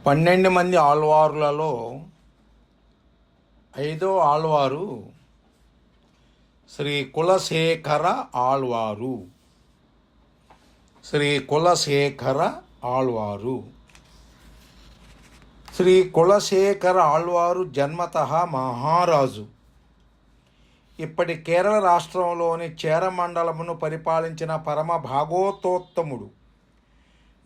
12 మంది ఆళ్వారులలో 5వ ఆళ్వారు శ్రీ కులశేఖర ఆళ్వారు. శ్రీ కులశేఖర ఆళ్వారు. శ్రీ కులశేఖర ఆళ్వారు జన్మతః మహారాజు. ఇప్పటి కేరళ రాష్ట్రంలోని చేర మండలమును పరిపాలించిన పరమ భాగవతోత్తముడు.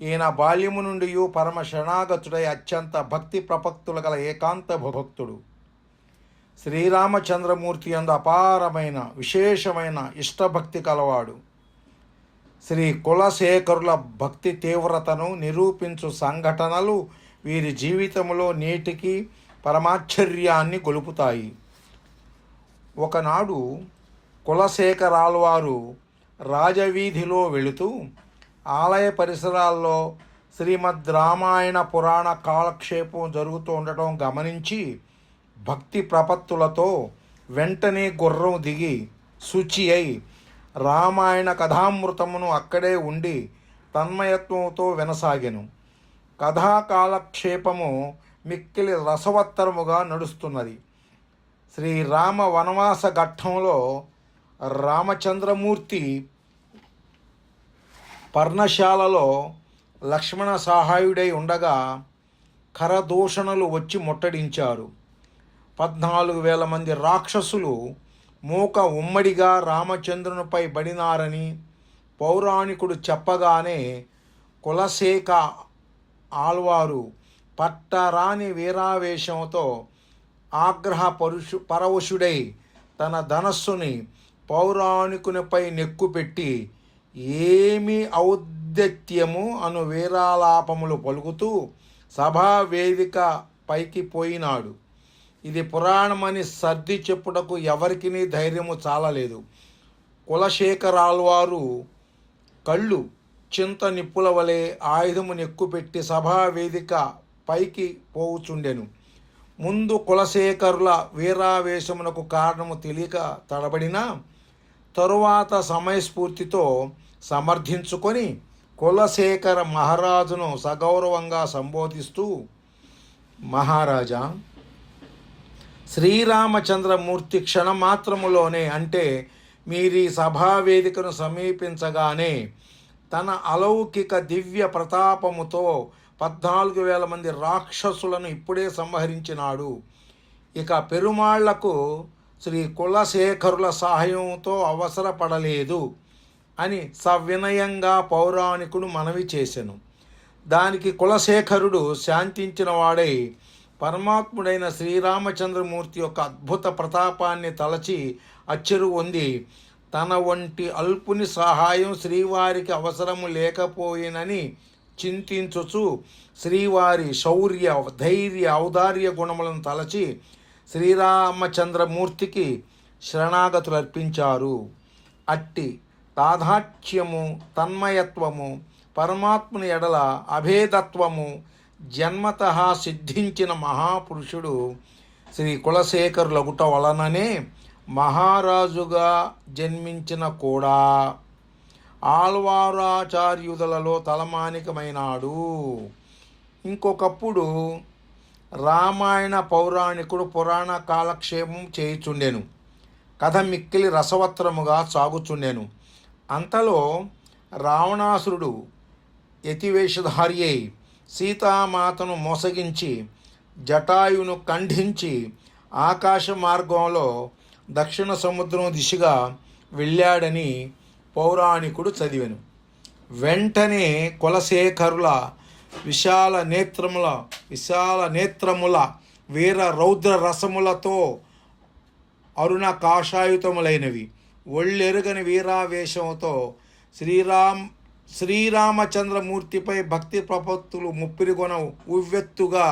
ఈయన బాల్యము నుండి పరమ శరణాగతుడై అత్యంత భక్తి ప్రపత్తులు గల ఏకాంత భక్తుడు. శ్రీరామచంద్రమూర్తి యందు అపారమైన విశేషమైన ఇష్టభక్తి కలవాడు. శ్రీ కులశేఖరుల భక్తి తీవ్రతను నిరూపించు సంఘటనలు వీరి జీవితంలో నేటికి పరమాశ్చర్యాన్ని గొలుపుతాయి. ఒకనాడు కులశేఖరాళ్వారు రాజవీధిలో వెళుతూ ఆలయ పరిసరాల్లో శ్రీమద్ రామాయణ పురాణ కాలక్షేపం జరుగుతూ ఉండటం గమనించి భక్తి ప్రపత్తులతో వెంటనే గుర్రం దిగి శుచి అయి రామాయణ కథామృతమును అక్కడే ఉండి తన్మయత్వంతో వినసాగెను. కథాకాలక్షేపము మిక్కిలి రసవత్తరముగా నడుస్తున్నది. శ్రీరామ వనవాస ఘట్టంలో రామచంద్రమూర్తి పర్ణశాలలో లక్ష్మణ సహాయుడై ఉండగా ఖరదూషణులు వచ్చి ముట్టడించారు. 14,000 మంది రాక్షసులు మూక ఉమ్మడిగా రామచంద్రునిపై బడినారని పౌరాణికుడు చెప్పగానే కులశేఖ ఆళ్వారు పట్టరాని వీరావేశంతో పరవశుడై తన ధనస్సుని పౌరాణికునిపై నెక్కుపెట్టి ఏమి ఔద్ధత్యము అను వీరాలాపములు పలుకుతూ సభా వేదిక పైకి పోయినాడు. ఇది పురాణమని సర్ది చెప్పుటకు ఎవరికి ధైర్యము చాలలేదు. కులశేఖరాళ్వారు కళ్ళు చింత నిప్పుల వలె ఆయుధము నెక్కుపెట్టి సభా వేదిక పైకి పోవుచుండెను. ముందు కులశేఖరుల వీరావేశమునకు కారణము తెలియక తడబడినా తరువాత సమయస్ఫూర్తితో సమర్థించుకొని కులశేఖర మహారాజును సగౌరవంగా సంబోధిస్తూ, మహారాజా, శ్రీరామచంద్రమూర్తి క్షణమాత్రములోనే, అంటే మీరీ సభావేదికను సమీపించగానే తన అలౌకిక దివ్య ప్రతాపముతో 14,000 మంది రాక్షసులను ఇప్పుడే సంహరించినాడు. ఇక పెరుమాళ్లకు శ్రీ కులశేఖరుల సహాయంతో అవసరపడలేదు అని సవినయంగా పౌరాణికుడు మనవి చేసెను. దానికి కులశేఖరుడు శాంతించిన వాడై పరమాత్ముడైన శ్రీరామచంద్రమూర్తి యొక్క అద్భుత ప్రతాపాన్ని తలచి అచ్చెరు పొంది తన వంటి అల్పుని సహాయం శ్రీవారికి అవసరము లేకపోయినని చింతించుచు శ్రీవారి శౌర్య, ధైర్య, ఔదార్య గుణములను తలచి శ్రీరామచంద్రమూర్తికి శరణాగతులు అర్పించారు. అట్టి తాదాత్మ్యము, తన్మయత్వము, పరమాత్ముని ఎడల అభేదత్వము జన్మతః సిద్ధించిన మహాపురుషుడు శ్రీ కులశేఖరులగుట వలననే మహారాజుగా జన్మించిన కూడా ఆళ్వారాచార్యులలో తలమానికమైనాడు. ఇంకొకప్పుడు రామాయణ పౌరాణికుడు పురాణ కాలక్షేపం చేయుచుండెను. కథ మిక్కిలి రసవత్తరముగా సాగుచుండెను. అంతలో రావణాసురుడు యతివేషధారి అయి సీతామాతను మోసగించి జటాయును ఖండించి ఆకాశ మార్గంలో దక్షిణ సముద్రం దిశగా వెళ్ళాడని పౌరాణికుడు చదివెను. వెంటనే కులశేఖరుల విశాల నేత్రముల వీర రౌద్ర రసములతో అరుణ కాషాయుతములైనవి ఒళ్ళెరుగని వీరావేశంతో శ్రీరామచంద్రమూర్తిపై భక్తి ప్రపత్తులు ముప్పిరిగొన ఉవ్వెత్తుగా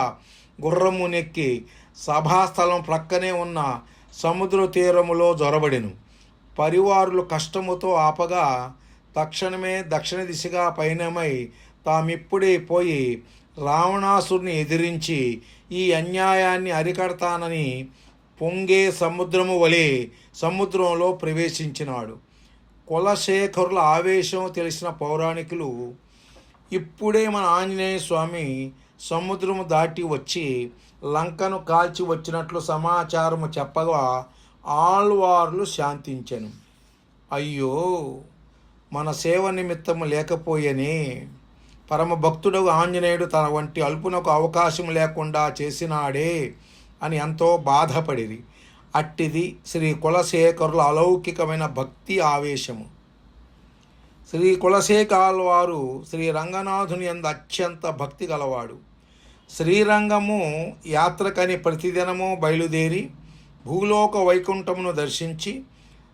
గుర్రము నెక్కి సభాస్థలం ప్రక్కనే ఉన్న సముద్ర తీరములో జొరబడెను. పరివారులు కష్టముతో ఆపగా తక్షణమే దక్షిణ దిశగా పయనమై తామిప్పుడే పోయి రావణాసురుని ఎదిరించి ఈ అన్యాయాన్ని అరికడతానని పొంగే సముద్రము వలె సముద్రంలో ప్రవేశించినాడు. కులశేఖరుల ఆవేశం తెలిసిన పౌరాణికులు ఇప్పుడే మన ఆంజనేయ స్వామి సముద్రము దాటి వచ్చి లంకను కాల్చి వచ్చినట్లు సమాచారము చెప్పగా ఆళ్వార్లు శాంతించెను. అయ్యో, మన సేవ నిమిత్తము లేకపోయేనే, పరమ భక్తుడు ఆంజనేయుడు తన వంటి అల్పునకు అవకాశం లేకుండా చేసినాడే అని ఎంతో బాధపడిరి. అట్టిది శ్రీ కులశేఖరుల అలౌకికమైన భక్తి ఆవేశము. శ్రీ కులశేఖరాల్వారు శ్రీ రంగనాథుని యందు అత్యంత భక్తి గలవాడు. శ్రీరంగము యాత్రకని ప్రతిదినము బయలుదేరి భూలోక వైకుంఠమును దర్శించి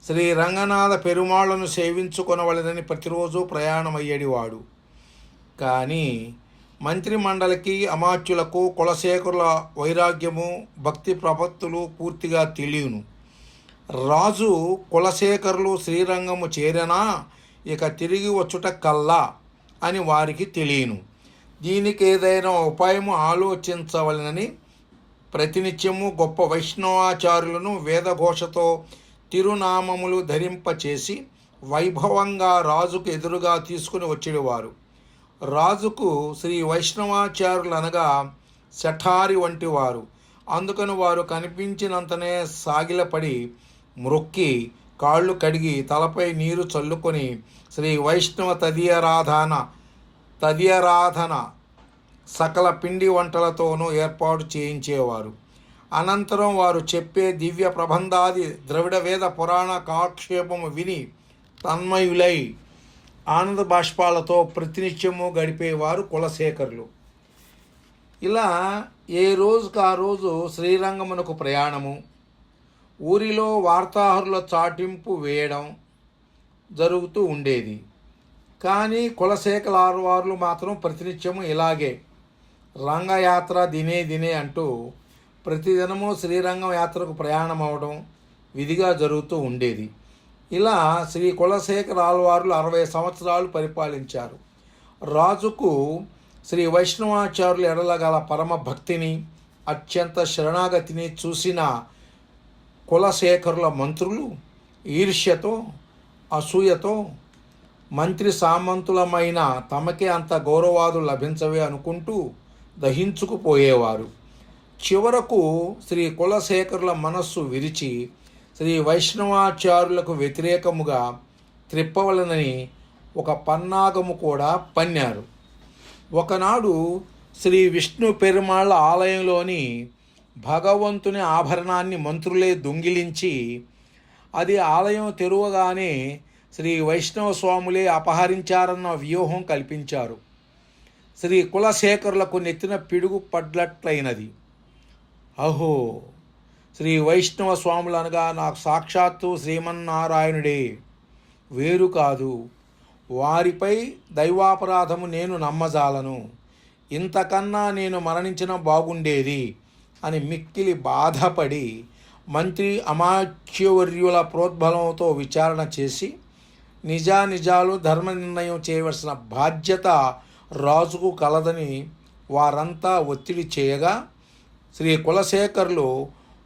శ్రీ రంగనాథ పెరుమాళ్లను సేవించుకొనవలెనని ప్రతిరోజు ప్రయాణమయ్యేడివాడు. కానీ మంత్రిమండలికి అమాత్యులకు కులశేఖరుల వైరాగ్యము భక్తి ప్రపత్తులు పూర్తిగా తెలియను. రాజు కులశేఖరులు శ్రీరంగము చేరనా ఇక తిరిగి వచ్చుట కల్లా అని వారికి తెలియను. దీనికి ఏదైనా ఉపాయము ఆలోచించవలనని ప్రతినిత్యము గొప్ప వైష్ణవాచార్యులను వేదఘోషతో తిరునామములు ధరింపచేసి వైభవంగా రాజుకు ఎదురుగా తీసుకుని వచ్చేవారు. రాజుకు శ్రీ వైష్ణవాచార్యులు అనగా శఠారి వంటి వారు. అందుకని వారు కనిపించినంతనే సాగిలపడి మ్రొక్కి కాళ్ళు కడిగి తలపై నీరు చల్లుకొని శ్రీ వైష్ణవ తదియారాధన సకల పిండి వంటలతోనూ ఏర్పాటు చేయించేవారు. అనంతరం వారు చెప్పే దివ్య ప్రబంధాది ద్రవిడ వేద పురాణ కాక్షేపము విని తన్మయులై ఆనంద బాష్పాలతో ప్రతినిత్యము గడిపేవారు కులశేఖరులు. ఇలా ఏ రోజుకు ఆ రోజు శ్రీరంగమునకు ప్రయాణము, ఊరిలో వార్తాహరుల చాటింపు వేయడం జరుగుతూ ఉండేది. కానీ కులశేఖరాల్వార్లు మాత్రం ప్రతినిత్యము ఇలాగే రంగయాత్ర దినే అంటూ ప్రతిదినము శ్రీరంగం యాత్రకు ప్రయాణం అవడం విధిగా జరుగుతూ ఉండేది. ఇలా శ్రీ కులశేఖరాల్వార్లు 60 సంవత్సరాలు పరిపాలించారు. రాజుకు శ్రీ వైష్ణవాచార్యుల ఎడల గల పరమ భక్తిని అత్యంత శరణాగతిని చూసిన కులశేఖరుల మంత్రులు ఈర్ష్యతో అసూయతో మంత్రి సామంతులమైన తమకే అంత గౌరవాదులు లభించవే అనుకుంటూ దహించుకుపోయేవారు. చివరకు శ్రీ కులశేఖరుల మనస్సు విరిచి శ్రీ వైష్ణవాచార్యులకు వ్యతిరేకముగా త్రిప్పవలనని ఒక పన్నాగము కూడా పన్నారు. ఒకనాడు శ్రీ విష్ణు పెరుమాళ్ళ ఆలయంలోని భగవంతుని ఆభరణాన్ని మంత్రులే దొంగిలించి అది ఆలయం తెరువగానే శ్రీ వైష్ణవ స్వాములే అపహరించారన్న వ్యూహం కల్పించారు. శ్రీ కులశేఖరులకు నెత్తిన పిడుగు పడ్లట్లయినది. అహో, శ్రీ వైష్ణవ స్వాములు అనగా నాకు సాక్షాత్తు శ్రీమన్నారాయణుడే, వేరు కాదు. వారిపై దైవాపరాధము నేను నమ్మజాలను. ఇంతకన్నా నేను మరణించిన బాగుండేది అని మిక్కిలి బాధపడి మంత్రి అమాత్యవర్యుల ప్రోద్బలంతో విచారణ చేసి నిజాలు ధర్మ నిర్ణయం చేయవలసిన బాధ్యత రాజుకు కలదని వారంతా ఒత్తిడి చేయగా శ్రీ కులశేఖరులు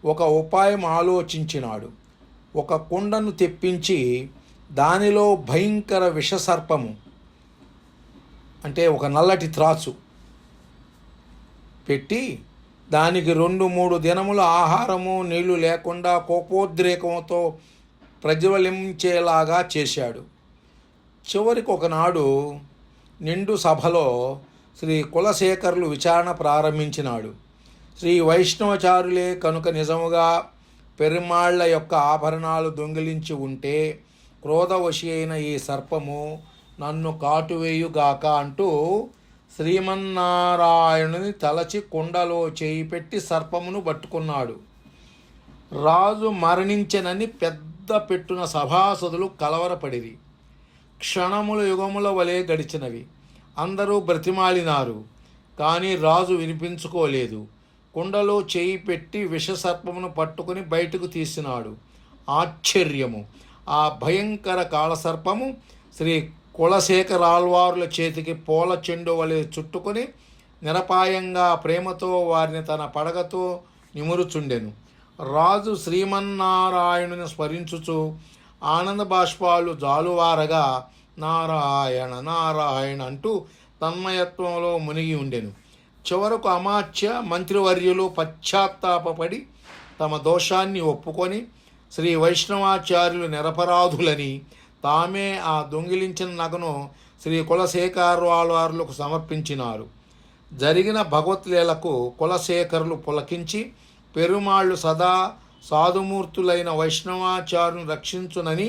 ఒక ఉపాయం ఆలోచించినాడు. ఒక కుండను తెప్పించి దానిలో భయంకర విషసర్పము అంటే ఒక నల్లటి త్రాసు పెట్టి దానికి 2-3 దినముల ఆహారము నీళ్లు లేకుండా కోపోద్రేకంతో ప్రజ్వలించేలాగా చేశాడు. చివరికి ఒకనాడు నిండు సభలో శ్రీ కులశేఖరులు విచారణ ప్రారంభించినాడు. శ్రీ వైష్ణవాచార్యులే కనుక నిజముగా పెరుమాళ్ల యొక్క ఆభరణాలు దొంగిలించి ఉంటే క్రోధవశి అయిన ఈ సర్పము నన్ను కాటువేయుగాక అంటూ శ్రీమన్నారాయణుని తలచి కుండలో చేయి పెట్టి సర్పమును పట్టుకున్నాడు. రాజు మరణించెనని పెద్ద పెట్టున సభాసదులు కలవరపడిరి. క్షణముల యుగముల వలె గడిచినవి. అందరూ బ్రతిమాలినారు, కానీ రాజు వినిపించుకోలేదు. కుండలో చేయి పెట్టి విషసర్పమును పట్టుకుని బయటకు తీసినాడు. ఆశ్చర్యము! ఆ భయంకర కాళసర్పము శ్రీ కులశేఖరాల్వారుల చేతికి పూల చెండు వలె చుట్టుకొని నిరపాయంగా ప్రేమతో వారిని తన పడగతో నిమురుచుండెను. రాజు శ్రీమన్నారాయణుని స్మరించుచు ఆనంద బాష్పాలు జాలువారగా నారాయణ నారాయణ అంటూ తన్మయత్వంలో మునిగి ఉండెను. చివరకు అమాత్య మంత్రివర్యులు పశ్చాత్తాపపడి తమ దోషాన్ని ఒప్పుకొని శ్రీ వైష్ణవాచార్యులు నిరపరాధులని తామే ఆ దొంగిలించిన నగను శ్రీ కులశేఖరాళ్వార్లకు సమర్పించినారు. జరిగిన భగవత్లీలకు కులశేఖరులు పులకించి పెరుమాళ్ళు సదా సాధుమూర్తులైన వైష్ణవాచార్యుని రక్షించునని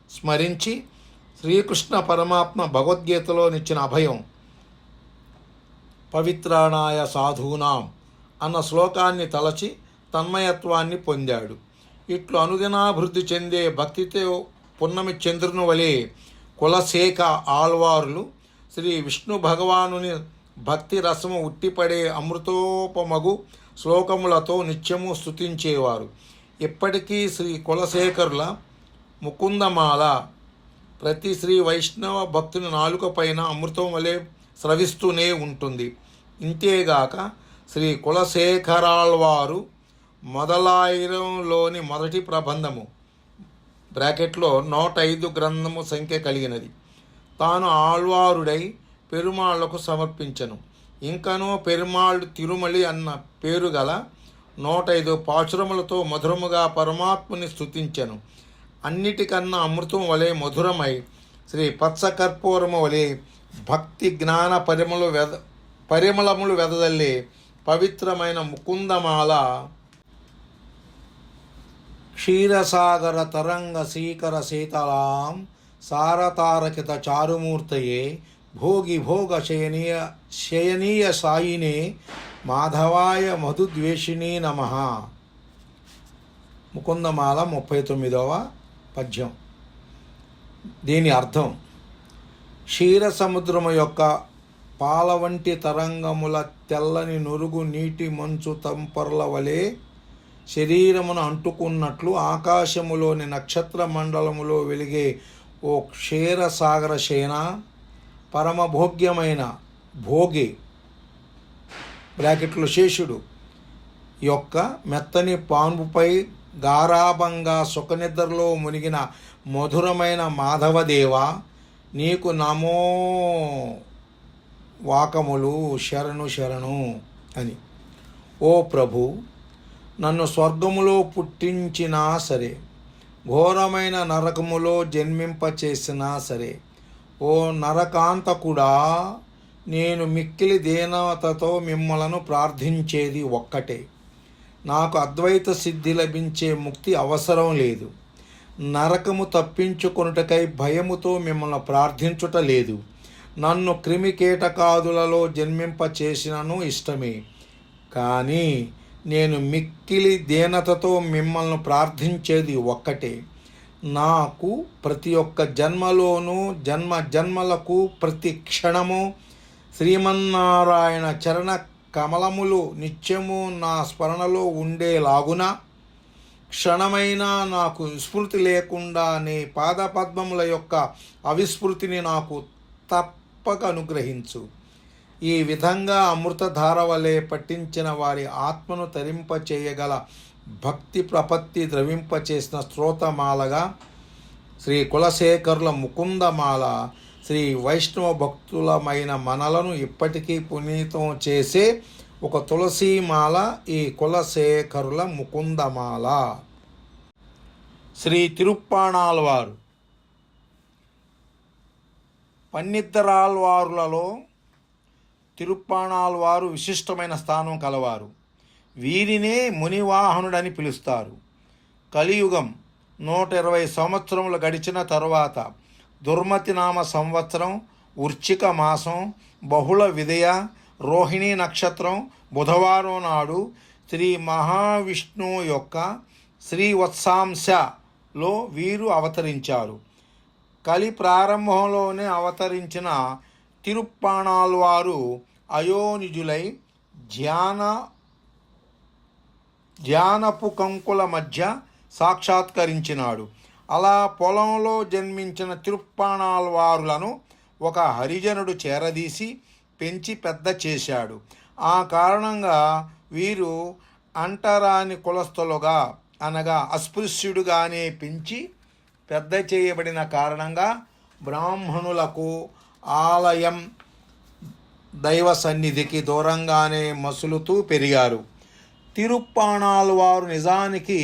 స్మరించి శ్రీకృష్ణ పరమాత్మ భగవద్గీతలోనిచ్చిన అభయం పవిత్రాణాయ సాధూనాం అన్న శ్లోకాన్ని తలచి తన్మయత్వాన్ని పొందాడు. ఇట్లు అనుదినాభివృద్ధి చెందే భక్తితో పున్నమి చంద్రుని వలె కులశేఖ ఆళ్వారులు శ్రీ విష్ణు భగవానుని భక్తి రసము ఉట్టిపడే అమృతోపమగు శ్లోకములతో నిత్యము స్తుతించేవారు. ఇప్పటికీ శ్రీ కులశేఖరుల ముకుందమాల ప్రతి శ్రీ వైష్ణవ భక్తుని నాలుక పైన అమృతం వలె స్రవిస్తూనే ఉంటుంది. ఇంతేగాక శ్రీ కులశేఖరాళ్వారు మొదలాయిరంలోని మొదటి ప్రబంధము బ్రాకెట్లో 105 గ్రంథము సంఖ్య కలిగినది తాను ఆళ్వారుడై పెరుమాళ్లకు సమర్పించను. ఇంకనూ పెరుమాళ్ళు తిరుమలి అన్న పేరు గల 105 పాచురములతో మధురముగా పరమాత్ముని స్తుతించెను. అన్నిటికన్నా అమృతం వలె మధురమై శ్రీ పచ్చకర్పూరము వలె భక్తి జ్ఞాన పరిమళములు వెదజల్లే పవిత్రమైన ముకుందమాల క్షీరసాగర తరంగ శీకర శీతలాం సారతారకిత చారుమూర్తయే భోగి భోగ శయనీయ సాయినే మాధవాయ మధుద్వేషిణీ నమః. ముకుందమాల 39వ పద్యం. దీని అర్థం: క్షీర సముద్రము యొక్క పాల వంటి తరంగముల తెల్లని నురుగు నీటి మంచు తంపర్ల వలె శరీరమును అంటుకున్నట్లు ఆకాశములోని నక్షత్ర మండలములో వెలిగే ఓ క్షీరసాగర శయన పరమభోగ్యమైన భోగి బ్రాకెట్లు శేషుడు యొక్క మెత్తని పాన్పుపై గారాభంగా సుఖనిద్రలో మునిగిన మధురమైన మాధవదేవ నీకు నమో వాకములు శరణు శరణు అని. ఓ ప్రభు, నన్ను స్వర్గములో పుట్టించినా సరే, ఘోరమైన నరకములో జన్మింపచేసినా సరే, ఓ నరకాంతకుడా, నేను మిక్కిలి దీనతతో మిమ్మలను ప్రార్థించేది ఒక్కటే. నాకు అద్వైత సిద్ధి లభించే ముక్తి అవసరం లేదు. నరకము తప్పించుకొనుటకై భయముతో మిమ్మల్ని ప్రార్థించుట లేదు. నన్ను క్రిమికీటకాదులలో జన్మింపచేసినను ఇష్టమే. కానీ నేను మిక్కిలి దీనతతో మిమ్మల్ని ప్రార్థించేది ఒక్కటే. నాకు ప్రతి ఒక్క జన్మలోనూ జన్మలకు ప్రతి క్షణము శ్రీమన్నారాయణ చరణ కమలములు నిత్యము నా స్మరణలో ఉండేలాగున క్షణమైనా నాకు విస్మృతి లేకుండా నీ పాదపద్మముల యొక్క అవిస్మృతిని నాకు తప్పక అనుగ్రహించు. ఈ విధంగా అమృతధార వలె పట్టించిన వారి ఆత్మను తరింపచేయగల భక్తి ప్రపత్తి ద్రవింపచేసిన స్తోత్రమాలగా శ్రీ కులశేఖరుల ముకుందమాల శ్రీ వైష్ణవ భక్తులమైన మనలను ఇప్పటికీ పునీతం చేసే ఒక తులసీమాల ఈ కులశేఖరుల ముకుందమాల. శ్రీ తిరుప్పాణాళ్వారు పన్నిద్దరాళ్వారులలో తిరుప్పాణాళ్వారు విశిష్టమైన స్థానం కలవారు. వీరినే మునివాహనుడని పిలుస్తారు. కలియుగం 120 సంవత్సరములు గడిచిన తరువాత దుర్మతి నామ సంవత్సరం వృశ్చిక మాసం బహుళ విదయ రోహిణీ నక్షత్రం బుధవారం నాడు శ్రీ మహావిష్ణువు యొక్క శ్రీవత్సాంశలో వీరు అవతరించారు. కలి ప్రారంభంలోనే అవతరించిన తిరుప్పాణాళ్వారు అయోనిజులై ధ్యానపు కంకుల మధ్య సాక్షాత్కరించినాడు. అలా పొలంలో జన్మించిన తిరుప్పాణాళ్వారులను ఒక హరిజనుడు చేరదీసి పెంచి పెద్ద చేశాడు. ఆ కారణంగా వీరు అంటరాని కులస్థులుగా అనగా అస్పృశ్యుడుగానే పెంచి పెద్ద చేయబడిన కారణంగా బ్రాహ్మణులకు ఆలయం దైవ సన్నిధికి దూరంగానే మసులుతూ పెరిగారు. తిరుప్పాణాళ్వారు నిజానికి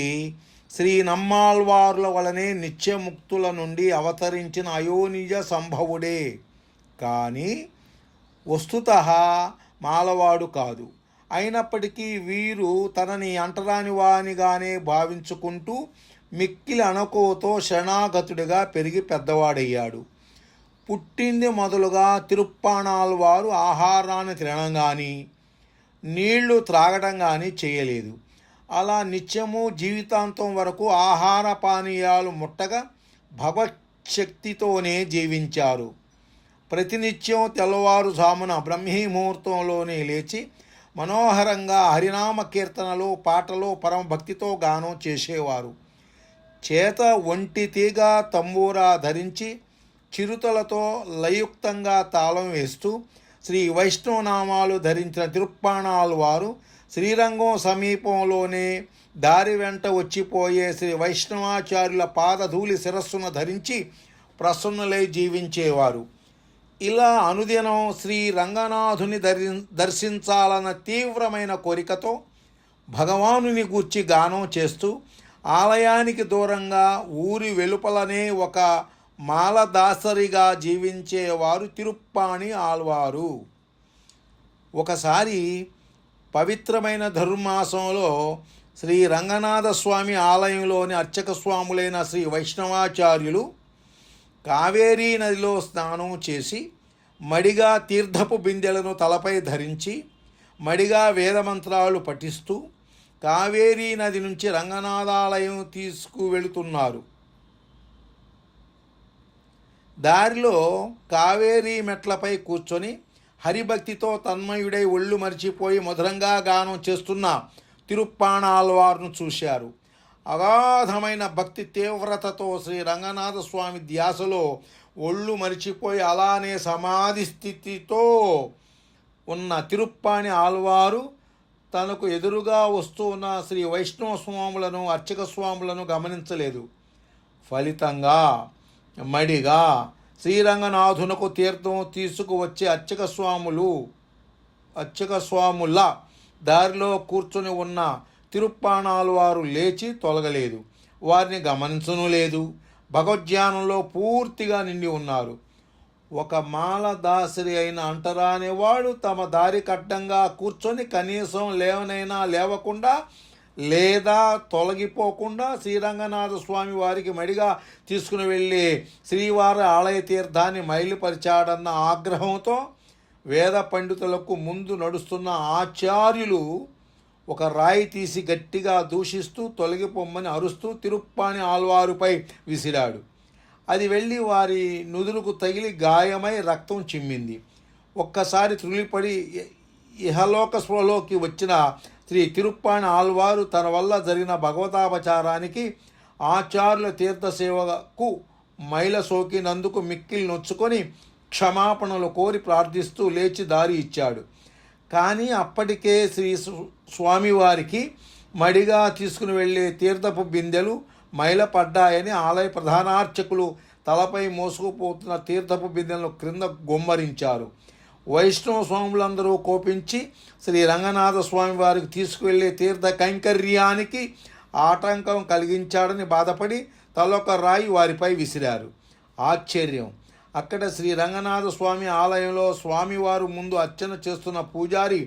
శ్రీ నమ్మాళ్వార్ల వలనే నిత్యముక్తుల నుండి అవతరించిన అయోనిజ సంభవుడే, కానీ వస్తుతః మాలవాడు కాదు. అయినప్పటికీ వీరు తనని అంటరాని వానిగానే భావించుకుంటూ మిక్కిలి అణకువతో శరణాగతుడిగా పెరిగి పెద్దవాడయ్యాడు. పుట్టింది మొదలుగా తిరుప్పాణాళ్వారు ఆహారాన్ని తినడం కానీ నీళ్లు త్రాగడం కానీ చేయలేదు. అలా నిత్యము జీవితాంతం వరకు ఆహార పానీయాలు ముట్టగా భగవత్శక్తితోనే జీవించారు. ప్రతినిత్యం తెల్లవారుజామున బ్రహ్మీముహూర్తంలోనే లేచి మనోహరంగా హరినామ కీర్తనలు పాటలు పరమభక్తితో గానం చేసేవారు. చేత ఒంటి తీగ తంబూరా ధరించి చిరుతలతో లయుక్తంగా తాళం వేస్తూ శ్రీ వైష్ణవనామాలు ధరించిన తిరుప్పాణాళ్వారు శ్రీరంగం సమీపంలోనే దారి వెంట వచ్చిపోయే శ్రీ వైష్ణవాచార్యుల పాదధూళి శిరస్సును ధరించి ప్రసన్నులై జీవించేవారు. ఇలా అనుదినం శ్రీ రంగనాథుని దర్శించాలన్న తీవ్రమైన కోరికతో భగవానుని గూర్చి గానం చేస్తూ ఆలయానికి దూరంగా ఊరి వెలుపలనే ఒక మాలదాసరిగా జీవించేవారు తిరుప్పాణి ఆళ్వారు. ఒకసారి పవిత్రమైన ధనుర్మాసంలో శ్రీ రంగనాథ స్వామి ఆలయంలోని అర్చక స్వాములైన శ్రీ వైష్ణవాచార్యులు కావేరీ నదిలో స్నానం చేసి మడిగా తీర్థపు బిందెలను తలపై ధరించి మడిగా వేదమంత్రాలు పఠిస్తూ కావేరీ నది నుంచి రంగనాథాలయం తీసుకువెళుతున్నారు. దారిలో కావేరీ మెట్లపై కూర్చొని హరిభక్తితో తన్మయుడై ఒళ్ళు మరిచిపోయి మధురంగా గానం చేస్తున్న తిరుప్పాణాళ్వారును చూశారు. అగాధమైన భక్తి తీవ్రతతో శ్రీ రంగనాథ స్వామి ధ్యాసలో ఒళ్ళు మరిచిపోయి అలానే సమాధి స్థితితో ఉన్న తిరుప్పాణి ఆళ్వారు తనకు ఎదురుగా వస్తూ ఉన్న శ్రీ వైష్ణవ స్వాములను అర్చక స్వాములను గమనించలేదు. ఫలితంగా మడిగా శ్రీరంగనాథునకు తీర్థం తీసుకువచ్చే అర్చక స్వాముల దారిలో కూర్చొని ఉన్న తిరుప్పాణాళ్వారు లేచి తొలగలేదు. వారిని గమనించను లేదు. భగవద్ధ్యానంలో పూర్తిగా నిండి ఉన్నారు. ఒక మాలదాసరి అయిన అంటరానివాడు తమ దారి కడ్డంగా కూర్చొని కనీసం లేవనైనా లేవకుండా లేదా తొలగిపోకుండా శ్రీరంగనాథ స్వామి వారికి మడిగా తీసుకుని వెళ్ళి శ్రీవారి ఆలయ తీర్థాన్ని మైలుపరిచాడన్న ఆగ్రహంతో వేద పండితులకు ముందు నడుస్తున్న ఆచార్యులు ఒక రాయి తీసి గట్టిగా దూషిస్తూ తొలగిపోమ్మని అరుస్తూ తిరుప్పాణి ఆళ్వారుపై విసిరాడు. అది వెళ్ళి వారి నుదురుకు తగిలి గాయమై రక్తం చిమ్మింది. ఒక్కసారి త్రులిపడి ఇహలోక స్పృహలోకి వచ్చిన శ్రీ తిరుప్పాణి ఆళ్వారు తన వల్ల జరిగిన భగవతాపచారానికి ఆచార్యుల తీర్థసేవకు మైల సోకినందుకు మిక్కిలి నొచ్చుకొని క్షమాపణలు కోరి ప్రార్థిస్తూ లేచి దారి ఇచ్చాడు. కానీ అప్పటికే శ్రీ స్వామివారికి మడిగా తీసుకుని వెళ్ళే తీర్థపు బిందెలు మైలపడ్డాయని ఆలయ ప్రధానార్చకులు తలపై మోసుకుపోతున్న తీర్థపు బిందెలను క్రింద గుమ్మరించారు. వైష్ణవ స్వాములందరూ కోపించి శ్రీ రంగనాథ స్వామి వారికి తీసుకువెళ్ళే తీర్థ కైంకర్యానికి ఆటంకం కలిగించాడని బాధపడి తలొక రాయి వారిపై విసిరారు. ఆశ్చర్యం! అక్కడ శ్రీ రంగనాథ స్వామి ఆలయంలో స్వామివారు ముందు అర్చన చేస్తున్న పూజారి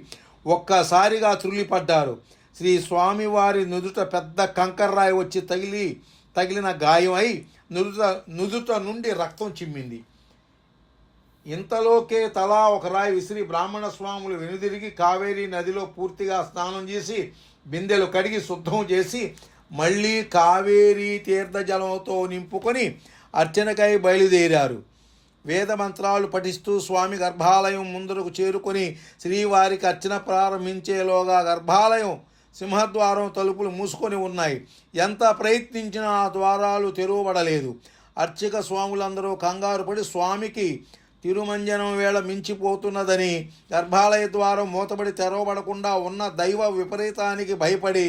ఒక్కసారిగా త్రుళ్ళిపడ్డారు. శ్రీ స్వామివారి నుదుట పెద్ద కంకర్రాయి వచ్చి తగిలిన గాయం అయి నుదుట నుండి రక్తం చిమ్మింది. ఇంతలోకే తలా ఒక రాయి విసిరి బ్రాహ్మణ స్వాములు వెనుదిరిగి కావేరీ నదిలో పూర్తిగా స్నానం చేసి బిందెలు కడిగి శుద్ధం చేసి మళ్ళీ కావేరీ తీర్థజలంతో నింపుకొని అర్చనకై బయలుదేరారు. వేద మంత్రాలు పఠిస్తూ స్వామి గర్భాలయం ముందరకు చేరుకొని శ్రీవారికి అర్చన ప్రారంభించేలోగా గర్భాలయం సింహద్వారం తలుపులు మూసుకొని ఉన్నాయి. ఎంత ప్రయత్నించినా ఆ ద్వారాలు తెరవబడలేదు. అర్చక స్వాములందరూ కంగారు పడి స్వామికి తిరుమంజనం వేళ మించిపోతున్నదని గర్భాలయ ద్వారం మూతబడి తెరవబడకుండా ఉన్న దైవ విపరీతానికి భయపడి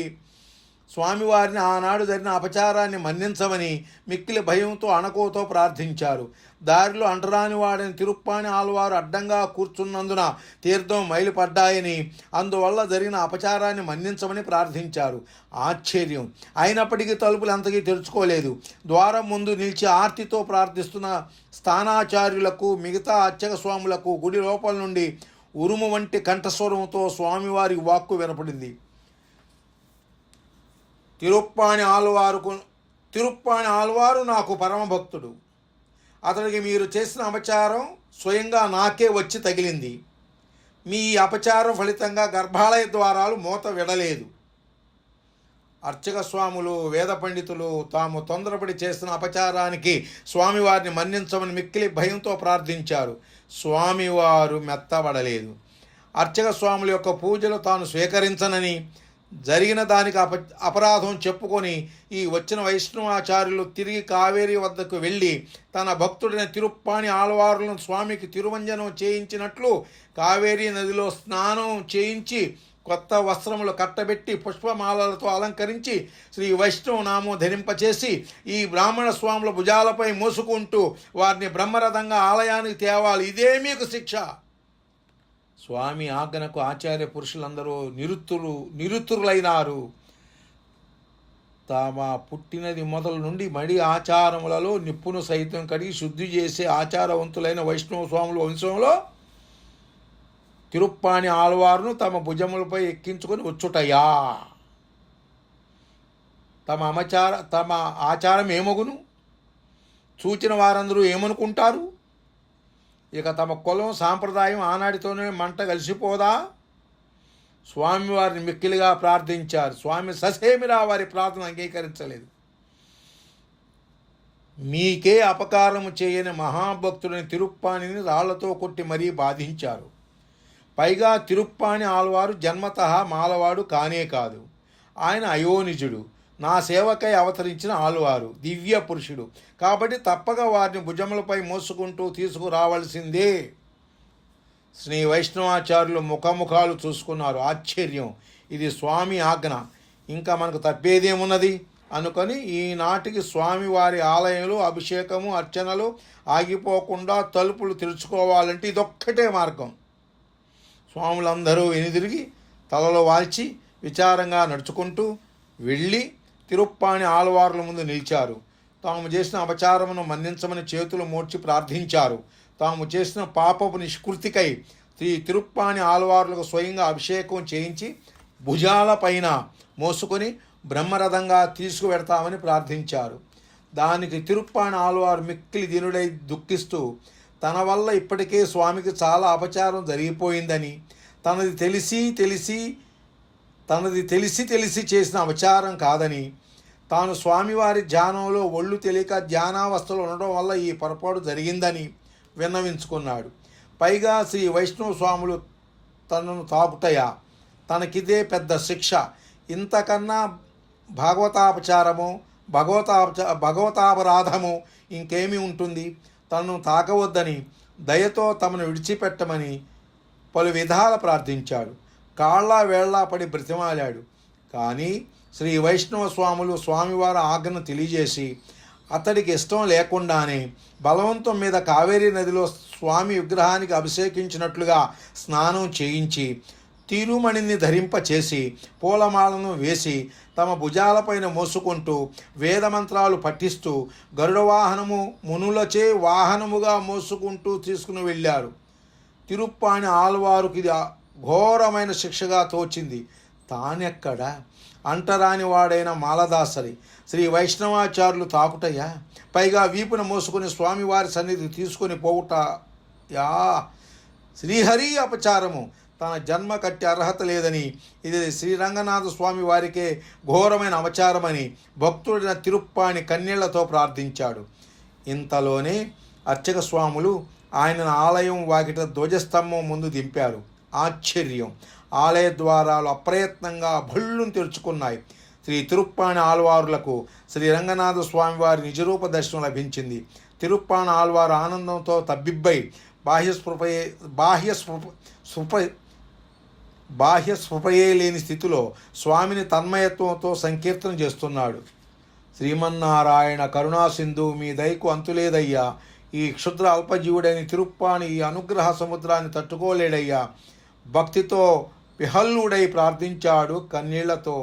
స్వామివారిని ఆనాడు జరిగిన అపచారాన్ని మన్నించమని మిక్కిలి భయంతో అణకువతో ప్రార్థించారు. దారిలో అంటరాని వాడని తిరుప్పాణి ఆళ్వారు అడ్డంగా కూర్చున్నందున తీర్థం మైలుపడ్డాయని, అందువల్ల జరిగిన అపచారాన్ని మన్నించమని ప్రార్థించారు. ఆశ్చర్యం! అయినప్పటికీ తలుపులు ఎంతకీ తెరుచుకోలేదు. ద్వారం ముందు నిలిచి ఆర్తితో ప్రార్థిస్తున్న స్థానాచార్యులకు, మిగతా అర్చక స్వాములకు గుడి లోపల నుండి ఉరుము వంటి కంఠస్వరంతో స్వామివారి వాక్కు వినపడింది. తిరుప్పాణి ఆళ్వారు నాకు పరమభక్తుడు. అతడికి మీరు చేసిన అపచారం స్వయంగా నాకే వచ్చి తగిలింది. మీ అపచారం ఫలితంగా గర్భాలయ ద్వారాలు మూత విడలేదు. అర్చక స్వాములు, వేద పండితులు తాము తొందరపడి చేసిన అపచారానికి స్వామివారిని మన్నించమని మిక్కిలి భయంతో ప్రార్థించారు. స్వామివారు మెత్తబడలేదు. అర్చక స్వాముల యొక్క పూజలు తాను స్వీకరించనని, జరిగిన దానికి అపరాధం చెప్పుకొని ఈ వచ్చిన వైష్ణవాచార్యులు తిరిగి కావేరి వద్దకు వెళ్ళి తన భక్తుడైన తిరుప్పాణి ఆళ్వారులను స్వామికి తిరువంజనం చేయించినట్లు కావేరీ నదిలో స్నానం చేయించి కొత్త వస్త్రములు కట్టబెట్టి పుష్పమాలలతో అలంకరించి శ్రీ వైష్ణవ నామం ధరింపచేసి ఈ బ్రాహ్మణ స్వాముల భుజాలపై మోసుకుంటూ వారిని బ్రహ్మరథంగా ఆలయానికి తేవాలి. ఇదే మీకు శిక్ష. స్వామి ఆజ్ఞకు ఆచార్య పురుషులందరూ నిరుత్తురులైనారు. తామ పుట్టినది మొదలు నుండి మడి ఆచారములలో నిప్పును సైతం కడిగి శుద్ధి చేసే ఆచారవంతులైన వైష్ణవ స్వాముల వంశంలో తిరుప్పాణి ఆళ్వారును తమ భుజములపై ఎక్కించుకొని వచ్చుటయా? తమ ఆచారం ఏమగును? చూచిన వారందరూ ఏమనుకుంటారు? ఇక తమ కులం సాంప్రదాయం ఆనాటితోనే మంట కలిసిపోదా? స్వామివారిని మిక్కిలిగా ప్రార్థించారు. స్వామి ససేమిరా వారి ప్రార్థన అంగీకరించలేదు. మీకే అపకారము చేయని మహాభక్తుడిని తిరుప్పాణిని రాళ్లతో కొట్టి మరీ బాధించారు. పైగా తిరుప్పాణి ఆళ్వారు జన్మతః మాలవాడు కానే కాదు. ఆయన అయోనిజుడు, నా సేవకై అవతరించిన ఆళ్వారు, దివ్య పురుషుడు. కాబట్టి తప్పక వారిని భుజములపై మోసుకుంటూ తీసుకురావాల్సిందే. శ్రీ వైష్ణవాచార్యులు ముఖముఖాలు చూసుకున్నారు. ఆశ్చర్యం! ఇది స్వామి ఆజ్ఞ, ఇంకా మనకు తప్పేదేమున్నది అనుకొని ఈనాటికి స్వామివారి ఆలయంలో అభిషేకము, అర్చనలు ఆగిపోకుండా తలుపులు తెరుచుకోవాలంటే ఇదొక్కటే మార్గం. స్వాములందరూ వెనుదిరిగి తలలో వాల్చి విచారంగా నడుచుకుంటూ వెళ్ళి తిరుప్పాణి ఆళ్వార్ల ముందు నిలిచారు. తాము చేసిన అపచారమును మన్నించమని చేతులు మోడ్చి ప్రార్థించారు. తాము చేసిన పాపపు నిష్కృతికై శ్రీ తిరుప్పాణి ఆళ్వార్లకు స్వయంగా అభిషేకం చేయించి భుజాలపైన మోసుకొని బ్రహ్మరథంగా తీసుకువెడతామని ప్రార్థించారు. దానికి తిరుప్పాణి ఆళ్వారు మిక్కిలి దీనుడై దుఃఖిస్తూ తన వల్ల ఇప్పటికే స్వామికి చాలా అపచారం జరిగిపోయిందని, తనది తెలిసి చేసిన అపచారం కాదని, తాను స్వామివారి ధ్యానంలో ఒళ్ళు తెలియక ధ్యానావస్థలో ఉండడం వల్ల ఈ పొరపాటు జరిగిందని విన్నవించుకున్నాడు. పైగా శ్రీ వైష్ణవ స్వాములు తనను తాకుటయా? తనకిదే పెద్ద శిక్ష. ఇంతకన్నా భగవతాపరాధము ఇంకేమీ ఉంటుంది? తనను తాకవద్దని, దయతో తమను విడిచిపెట్టమని పలు విధాల ప్రార్థించాడు. కాళ్ళ వేళ్లా పడి బ్రతిమాలాడు. కానీ శ్రీ వైష్ణవ స్వాములు స్వామివారి ఆజ్ఞను తెలియజేసి అతడికి ఇష్టం లేకుండానే బలవంతం మీద కావేరీ నదిలో స్వామి విగ్రహానికి అభిషేకించినట్లుగా స్నానం చేయించి తిరుమణిని ధరింపచేసి పూలమాలను వేసి తమ భుజాలపైన మోసుకుంటూ వేదమంత్రాలు పఠిస్తూ గరుడ వాహనము మునులచే వాహనముగా మోసుకుంటూ తీసుకుని వెళ్ళారు. తిరుప్పాణి ఆళ్వారుకి ఇది ఘోరమైన శిక్షగా తోచింది. తానెక్కడ? అంటరాని వాడైన మాలదాసరి శ్రీ వైష్ణవాచార్యులు తాకుటయ్యా? పైగా వీపున మోసుకుని స్వామివారి సన్నిధికి తీసుకొని పోవుట యా? శ్రీహరి అపచారము. తన జన్మ కట్టి అర్హత లేదని, ఇది శ్రీరంగనాథ స్వామి వారికే ఘోరమైన అపచారమని భక్తుడైన తిరుప్పాణి కన్నీళ్లతో ప్రార్థించాడు. ఇంతలోనే అర్చక స్వాములు ఆయనను ఆలయం వాకిట ధ్వజస్తంభం ముందు దింపారు. ఆశ్చర్యం! ఆలయ ద్వారాలు అప్రయత్నంగా భళ్ళును తెరుచుకున్నాయి. శ్రీ తిరుప్పాణి ఆళ్వారులకు శ్రీరంగనాథ స్వామివారి నిజరూప దర్శనం లభించింది. తిరుప్పాణి ఆళ్వారు ఆనందంతో తబ్బిబ్బై బాహ్య స్పృహయే లేని స్థితిలో స్వామిని తన్మయత్వంతో సంకీర్తన చేస్తున్నాడు. శ్రీమన్నారాయణ కరుణాసింధు మీ దయకు అంతులేదయ్యా. ఈ క్షుద్ర అల్పజీవుడైన తిరుప్పాని ఈ అనుగ్రహ సముద్రాన్ని తట్టుకోలేడయ్యా. భక్తితో విహల్లుడై ప్రార్థించాడు కన్నీళ్లతో.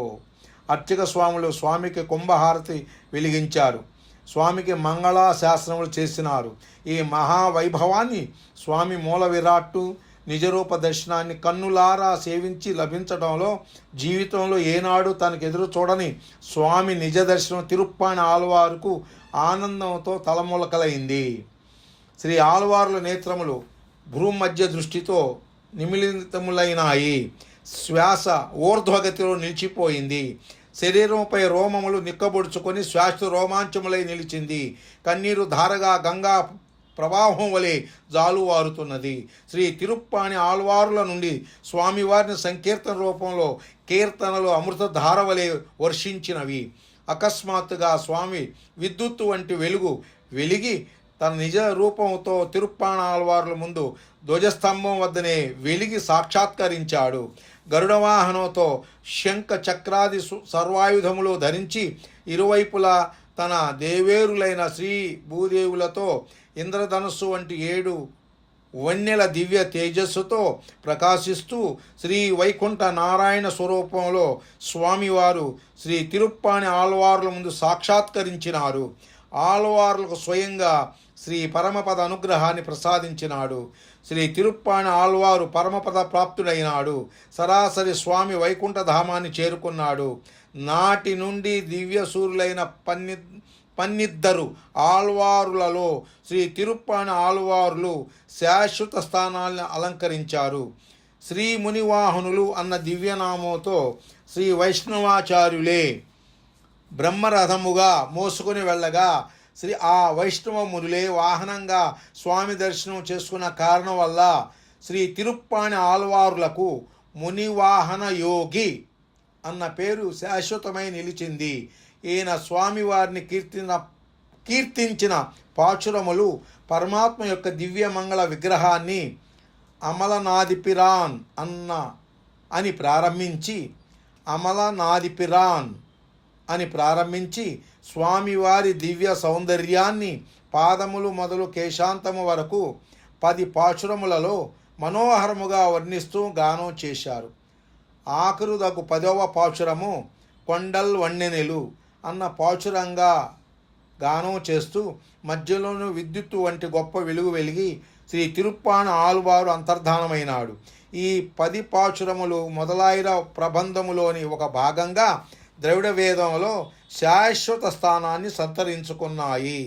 అర్చక స్వాములు స్వామికి కుంభహారతి వెలిగించారు. స్వామికి మంగళా శాసనములు చేసినారు. ఈ మహావైభవాన్ని స్వామి మూల విరాట్టు నిజరూప దర్శనాన్ని కన్నులారా సేవించి లభించడంలో జీవితంలో ఏనాడు తనకు ఎదురు చూడని స్వామి నిజ దర్శనం తిరుప్పాని ఆళ్వారుకు ఆనందంతో తలములకలైంది. శ్రీ ఆళ్వార్ల నేత్రములు భూమధ్య దృష్టితో నిమిలితములైనాయి. శ్వాస ఊర్ధ్వగతిలో నిలిచిపోయింది. శరీరంపై రోమములు నిక్కబొడుచుకొని శ్వాస రోమాంచములై నిలిచింది. కన్నీరు ధారగా గంగా ప్రవాహం వలె జాలువారుతున్నది. శ్రీ తిరుప్పాని ఆళ్వారుల నుండి స్వామివారిని సంకీర్తన రూపంలో కీర్తనలు అమృతధార వలె వర్షించినవి. అకస్మాత్తుగా స్వామి విద్యుత్తు వంటి వెలుగు వెలిగి తన నిజ రూపంతో తిరుప్పాని ఆళ్వారుల ముందు ధ్వజస్తంభం వద్దనే వెలిగి సాక్షాత్కరించాడు. గరుడవాహనంతో శంఖ చక్రాది సర్వాయుధములు ధరించి ఇరువైపులా తన దేవేరులైన శ్రీ భూదేవులతో ఇంద్రధనుస్సు వంటి 7 వన్నెల దివ్య తేజస్సుతో ప్రకాశిస్తూ శ్రీ వైకుంఠ నారాయణ స్వరూపంలో స్వామివారు శ్రీ తిరుప్పాని ఆళ్వార్ల ముందు సాక్షాత్కరించినారు. ఆళ్వార్లకు స్వయంగా శ్రీ పరమపద అనుగ్రహాన్ని ప్రసాదించినాడు. శ్రీ తిరుప్పాని ఆళ్వారు పరమపద ప్రాప్తుడైనాడు. సరాసరి స్వామి వైకుంఠ ధామాన్ని చేరుకున్నాడు. నాటి నుండి దివ్య సూర్యులైన పన్నిద్దరు ఆళ్వారులలో శ్రీ తిరుప్పాని ఆళ్వారులు శాశ్వత స్థానాలను అలంకరించారు. శ్రీ మునివాహనులు అన్న దివ్యనామంతో శ్రీ వైష్ణవాచార్యులే బ్రహ్మరథముగా మోసుకొని వెళ్ళగా ఆ వైష్ణవ మునులే వాహనంగా స్వామి దర్శనం చేసుకున్న కారణం వల్ల శ్రీ తిరుప్పాని ఆళ్వారులకు మునివాహన యోగి అన్న పేరు శాశ్వతమై నిలిచింది. ఈయన స్వామివారిని కీర్తించిన పాచురములు పరమాత్మ యొక్క దివ్యమంగళ విగ్రహాన్ని అమలనాదిపిరాన్ అని ప్రారంభించి స్వామివారి దివ్య సౌందర్యాన్ని పాదములు మొదలు కేశాంతము వరకు 10 పాచురములలో మనోహరముగా వర్ణిస్తూ గానం చేశారు. ఆఖరుదగు 10వ పాచురము కొండల్ వన్నెనెలు అన్న పాచురంగా గానం చేస్తూ మధ్యలోనూ విద్యుత్తు వంటి గొప్ప వెలుగు వెలిగి శ్రీ తిరుప్పాని ఆళ్వారు అంతర్ధానమైనాడు. ఈ 10 పాచురములు మొదలైన ప్రబంధములోని ఒక భాగంగా ద్రవిడ వేదంలో శాశ్వత స్థానాన్ని సంతరించుకున్నాయి.